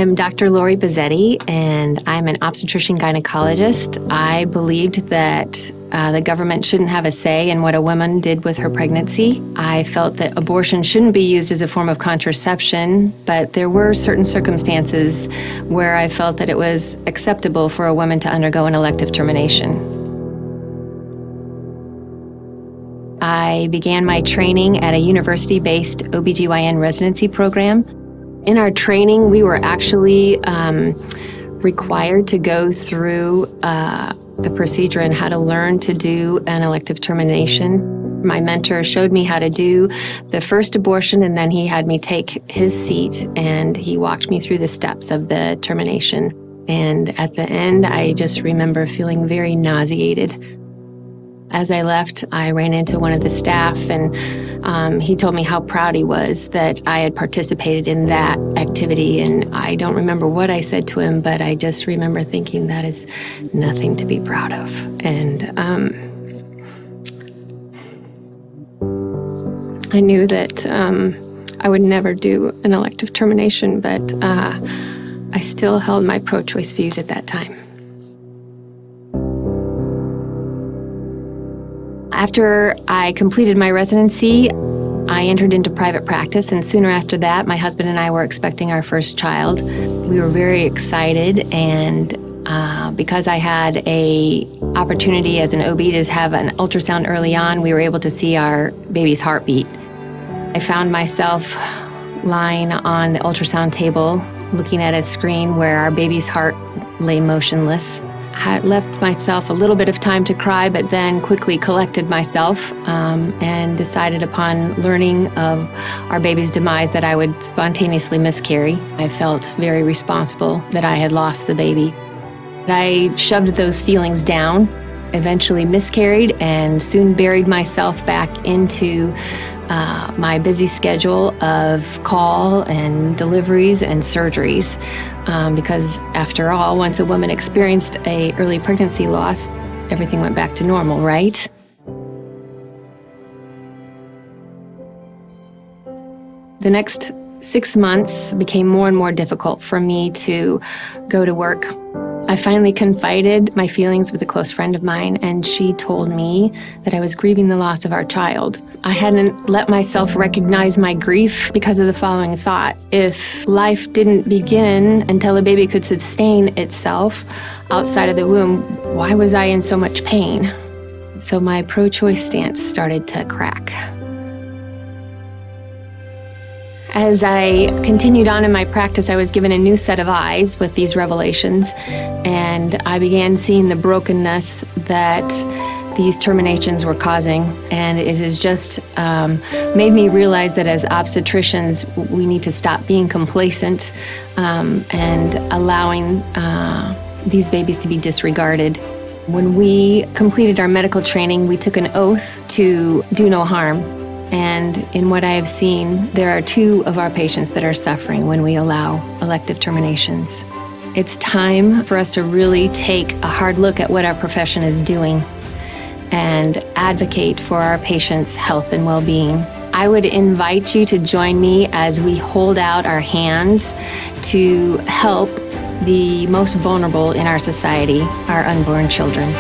I'm Dr. Lori Buzzetti, and I'm an obstetrician gynecologist. I believed that the government shouldn't have a say in what a woman did with her pregnancy. I felt that abortion shouldn't be used as a form of contraception, but there were certain circumstances where I felt that it was acceptable for a woman to undergo an elective termination. I began my training at a university-based OBGYN residency program. In our training, we were actually required to go through the procedure and how to learn to do an elective termination. My mentor showed me how to do the first abortion, and then he had me take his seat and he walked me through the steps of the termination. And at the end, I just remember feeling very nauseated. As I left, I ran into one of the staff, and he told me how proud he was that I had participated in that activity. And I don't remember what I said to him, but I just remember thinking that is nothing to be proud of. And I knew that I would never do an elective termination, but I still held my pro-choice views at that time. After I completed my residency, I entered into private practice, and sooner after that, my husband and I were expecting our first child. We were very excited, and because I had an opportunity as an OB to have an ultrasound early on, we were able to see our baby's heartbeat. I found myself lying on the ultrasound table, looking at a screen where our baby's heart lay motionless. I left myself a little bit of time to cry, but then quickly collected myself and decided upon learning of our baby's demise that I would spontaneously miscarry. I felt very responsible that I had lost the baby. I shoved those feelings down, eventually miscarried, and soon buried myself back into my busy schedule of call and deliveries and surgeries. Because after all, once a woman experienced an early pregnancy loss, everything went back to normal, right? The next 6 months became more and more difficult for me to go to work. I finally confided my feelings with a close friend of mine, and she told me that I was grieving the loss of our child. I hadn't let myself recognize my grief because of the following thought: if life didn't begin until a baby could sustain itself outside of the womb, why was I in so much pain? So my pro-choice stance started to crack. As I continued on in my practice, I was given a new set of eyes with these revelations, and I began seeing the brokenness that these terminations were causing. And it has just made me realize that as obstetricians, we need to stop being complacent and allowing these babies to be disregarded. When we completed our medical training, we took an oath to do no harm. And in what I have seen, there are 2 of our patients that are suffering when we allow elective terminations. It's time for us to really take a hard look at what our profession is doing and advocate for our patients' health and well-being. I would invite you to join me as we hold out our hands to help the most vulnerable in our society, our unborn children.